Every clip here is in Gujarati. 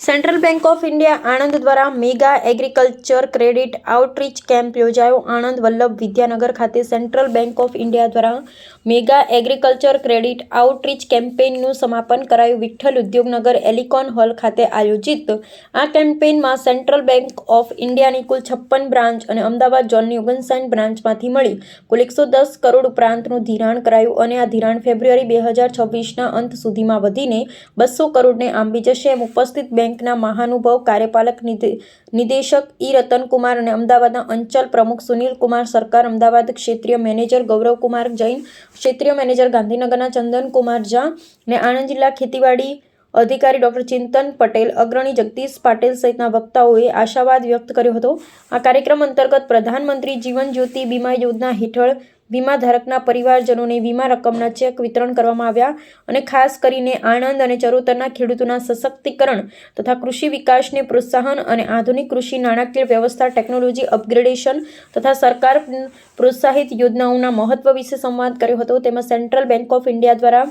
Central bank of India Anand દ્વારા mega agriculture credit outreach camp યોજાયો. આણંદ વલ્લભ વિદ્યાનગર ખાતે સેન્ટ્રલ બેંક ઓફ ઇન્ડિયા દ્વારા મેગા એગ્રીકલ્ચર ક્રેડિટ આઉટરીચ કેમ્પેઇનનું સમાપન કરાયું. વિઠ્ઠલ ઉદ્યોગનગર એલિકોન હોલ ખાતે આયોજિત આ કેમ્પેઇનમાં સેન્ટ્રલ બેંક ઓફ ઇન્ડિયાની કુલ 56 બ્રાન્ચ અને અમદાવાદ ઝોનની 59 બ્રાન્ચમાંથી મળી કુલ 110 કરોડ ઉપરાંતનું ધિરાણ કરાયું અને આ ધિરાણ ફેબ્રુઆરી 2026ના અંત સુધીમાં વધીને 200 કરોડને આંબી જશે એમ ઉપસ્થિત બેંકના મહાનુભાવ કાર્યપાલક નિદેશક ઈ રતનકુમાર અને અમદાવાદના અંચલ પ્રમુખ સુનિલકુમાર સરકાર, અમદાવાદ ક્ષેત્રીય મેનેજર ગૌરવકુમાર જૈન, ક્ષેત્રીય મેનેજર ગાંધીનગરના ચંદનકુમાર ઝા અને આણંદ જિલ્લા ખેતીવાડી અધિકારી ડોક્ટર ચિંતન પટેલ, અગ્રણી જગદીશ પાટેલ સહિતના વક્તાઓએ આશાવાદ વ્યક્ત કર્યો હતો. આ કાર્યક્રમ અંતર્ગત પ્રધાનમંત્રી જીવન જ્યોતિ બીમા યોજના હેઠળ વીમા ધારકના પરિવારજનોને વીમા રકમના ચેક વિતરણ કરવામાં આવ્યા અને ખાસ કરીને આણંદ અને ચરોતરના ખેડૂતોના સશક્તિકરણ તથા કૃષિ વિકાસને પ્રોત્સાહન અને આધુનિક કૃષિ નાણાકીય વ્યવસ્થા, ટેકનોલોજી અપગ્રેડેશન તથા સરકાર પ્રોત્સાહિત યોજનાઓના મહત્વ વિશે સંવાદ કર્યો હતો. તેમાં સેન્ટ્રલ બેંક ઓફ ઇન્ડિયા દ્વારા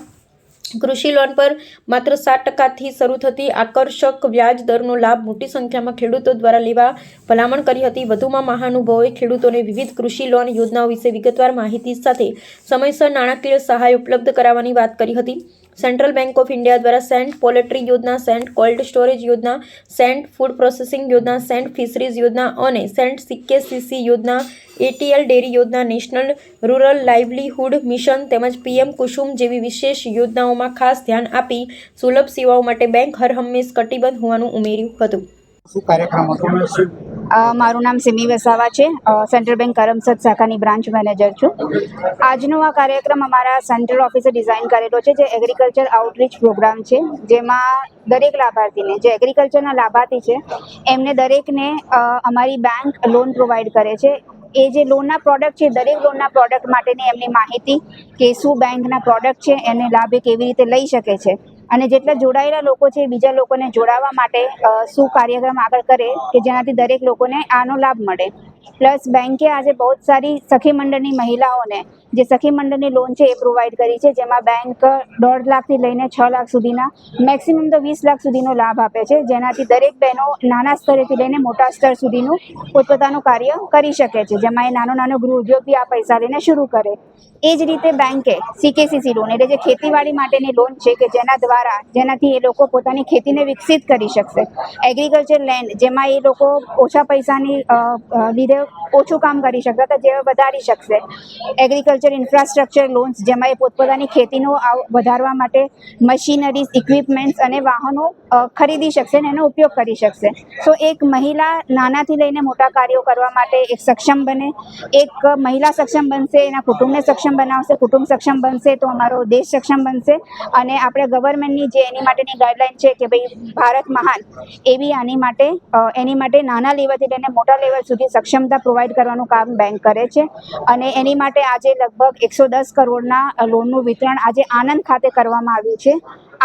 કૃષિ લોન પર માત્ર 7% શરૂ થતી આકર્ષક વ્યાજ દરનો લાભ મોટી સંખ્યામાં ખેડૂતો દ્વારા લેવા ભલામણ કરી હતી. વધુમાં મહાનુભાવોએ ખેડૂતોને વિવિધ કૃષિ લોન યોજનાઓ વિશે વિગતવાર માહિતી સાથે સમયસર નાણાકીય સહાય ઉપલબ્ધ કરાવવાની વાત કરી હતી. સેન્ટ્રલ બેંક ઓફ ઇન્ડિયા દ્વારા સેન્ટ પોલ્ટ્રી યોજના, સેન્ટ કોલ્ડ સ્ટોરેજ યોજના, સેન્ટ ફૂડ પ્રોસેસિંગ યોજના, સેન્ટ ફિશરીઝ યોજના અને સેન્ટ સીકેસીસી યોજના, એટીએલ ડેરી યોજના, નેશનલ રૂરલ લાઇવલીહુડ મિશન તેમજ પીએમ કુસુમ જેવી વિશેષ યોજનાઓમાં ખાસ ધ્યાન આપી સુલભ સેવાઓ માટે બેંક હરહંમેશ કટિબદ્ધ હોવાનું ઉમેર્યું હતું. મારું નામ સિમી વસાવા છે. સેન્ટ્રલ બેંક કરમસદ શાખાની બ્રાન્ચ મેનેજર છું. આજનો આ કાર્યક્રમ અમારા સેન્ટ્રલ ઓફિસે ડિઝાઇન કરેલો છે, જે એગ્રીકલ્ચર આઉટરીચ પ્રોગ્રામ છે, જેમાં દરેક લાભાર્થીને, જે એગ્રીકલ્ચરના લાભાર્થી છે, એમને દરેકને અમારી બેંક લોન પ્રોવાઈડ કરે છે. એ જે લોનના પ્રોડક્ટ છે, દરેક લોનના પ્રોડક્ટ માટેની એમની માહિતી કે શું બેંકના પ્રોડક્ટ છે, એને લાભ કેવી રીતે લઈ શકે છે અને જેટલા જોડાયેલા લોકો છે બીજા લોકોને જોડાવા માટે શું કાર્યક્રમ આગળ કરે કે જેનાથી દરેક લોકોને આનો લાભ મળે. પ્લસ બેંકે આજે બહુ સારી સખી મંડળની મહિલાઓને જે સખી મંડળની લોન છે એ પ્રોવાઈડ કરી છે, જેમાં બેંક 1.5 લાખથી લઈને 6 લાખ સુધીના, મેક્સિમમ તો 20 લાખ સુધીનો લાભ આપે છે, જેનાથી દરેક બહેનો નાના સ્તરેથી લઈને મોટા સ્તર સુધીનું પોતપોતાનું કાર્ય કરી શકે છે, જેમાં એ નાનો ગૃહ ઉદ્યોગ બી આ પૈસા લઈને શરૂ કરે. એ જ રીતે બેંકે સીકેસીસી લોન એટલે જે ખેતીવાડી માટેની લોન છે કે જેનાથી એ લોકો પોતાની ખેતીને વિકસિત કરી શકશે. એગ્રીકલ્ચર લેન્ડ જેમાં એ લોકો ઓછા પૈસાની લીધે ઓછું કામ કરી શકતા હતા, જે વધારી શકશે. એગ્રીકલ્ચર ઇન્ફ્રાસ્ટ્રક્ચર લોન્સ જેમાં એ પોતપોતાની ખેતીનો વધારવા માટે મશીનરીઝ, ઇક્વિપમેન્ટ્સ અને વાહનો ખરીદી શકશે અને એનો ઉપયોગ કરી શકશે. સો એક મહિલા નાનાથી લઈને મોટા કાર્યો કરવા માટે એક સક્ષમ બને. એક મહિલા સક્ષમ બનશે, એના કુટુંબને સક્ષમ બનાવશે, કુટુંબ સક્ષમ બનશે તો અમારો દેશ સક્ષમ બનશે. અને આપણે ગવર્મેન્ટની જે એની માટેની ગાઈડલાઈન છે કે ભાઈ ભારત મહાન, એવી એની માટે નાના લેવલથી લઈને મોટા લેવલ સુધી સક્ષમતા પ્રોવાઈડ કરવાનું કામ બેંક કરે છે. અને એની માટે આજે લગભગ 110 કરોડના લોનનું વિતરણ આજે આણંદ ખાતે કરવામાં આવ્યું છે.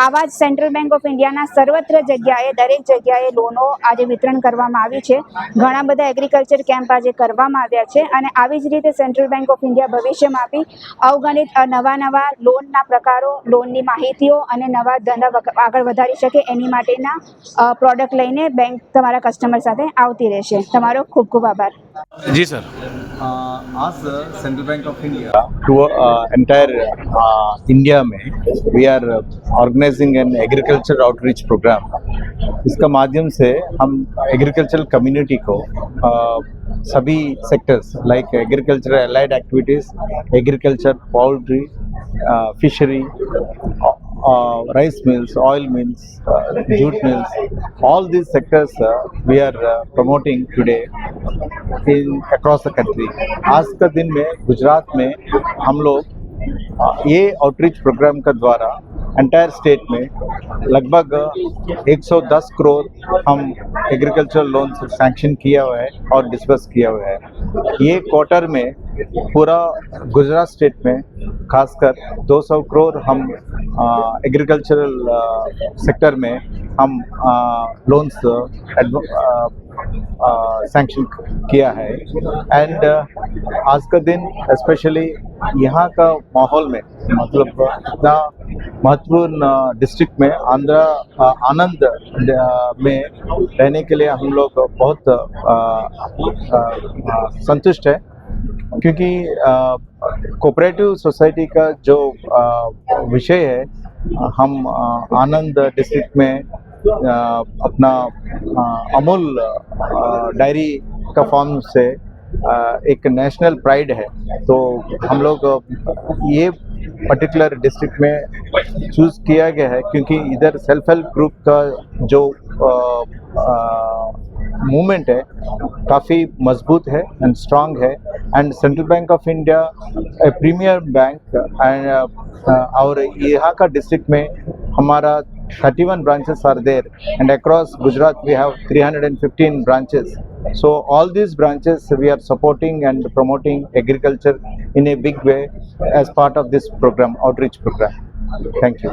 આવા જ સેન્ટ્રલ બેંક ઓફ ઇન્ડિયાના સર્વત્ર જગ્યાએ, દરેક જગ્યાએ લોનો આજે વિતરણ કરવામાં આવી છે. ઘણા બધા એગ્રીકલ્ચર કેમ્પ આજે કરવામાં આવ્યા છે અને આવી જ રીતે સેન્ટ્રલ બેંક ઓફ ઇન્ડિયા ભવિષ્યમાં બી અવગણિત નવા લોનના પ્રકારો, લોનની માહિતીઓ અને નવા ધંધા આગળ વધારી શકે એની માટેના પ્રોડક્ટ લઈને બેંક તમારા કસ્ટમર સાથે આવતી રહેશે. તમારો ખૂબ ખૂબ આભાર. जी सर. आज central bank of India to entire India में we are organising an agriculture outreach programme. इसका माध्यम से हम एग्रीकल्चरल कम्युनिटी को सभी sectors like agriculture allied activities, agriculture, poultry, fishery, rice mills, oil mills, jute mills, all these sectors we are promoting today across the country. आज का दिन में गुजरात में हम लोग ये आउटरीच प्रोग्राम का द्वारा एंटायर स्टेट में लगभग 110 करोड़ हम एग्रीकल्चरल लोन सैंक्शन किया हुआ है और डिस्बर्स किया हुआ है. ये क्वार्टर में पूरा गुजरात स्टेट में खासकर 200 करोड़ हम एग्रीकल्चरल सेक्टर में हम लोन्स सैंक्शन किया है एंड आज का दिन स्पेशली यहाँ का माहौल में मतलब इतना महत्वपूर्ण डिस्ट्रिक्ट में आनंद में रहने के लिए हम लोग बहुत संतुष्ट है क्योंकि कोऑपरेटिव सोसाइटी का जो विषय है हम आनंद डिस्ट्रिक्ट में अपना अमूल डायरी का फॉर्म से एक नेशनल प्राइड है तो हम लोग ये पर्टिकुलर डिस्ट्रिक्ट में चूज किया गया है क्योंकि इधर सेल्फ हेल्प ग्रुप का जो मूवमेंट है काफ़ी मजबूत है एंड स्ट्रांग है and Central bank of India premier bank and और यहाँ का डिस्ट्रिक्ट में हमारा 31 branches are there and across Gujarat we have 315 branches. So all these branches we are supporting and promoting agriculture in a big way as part of this program, outreach program. Thank you.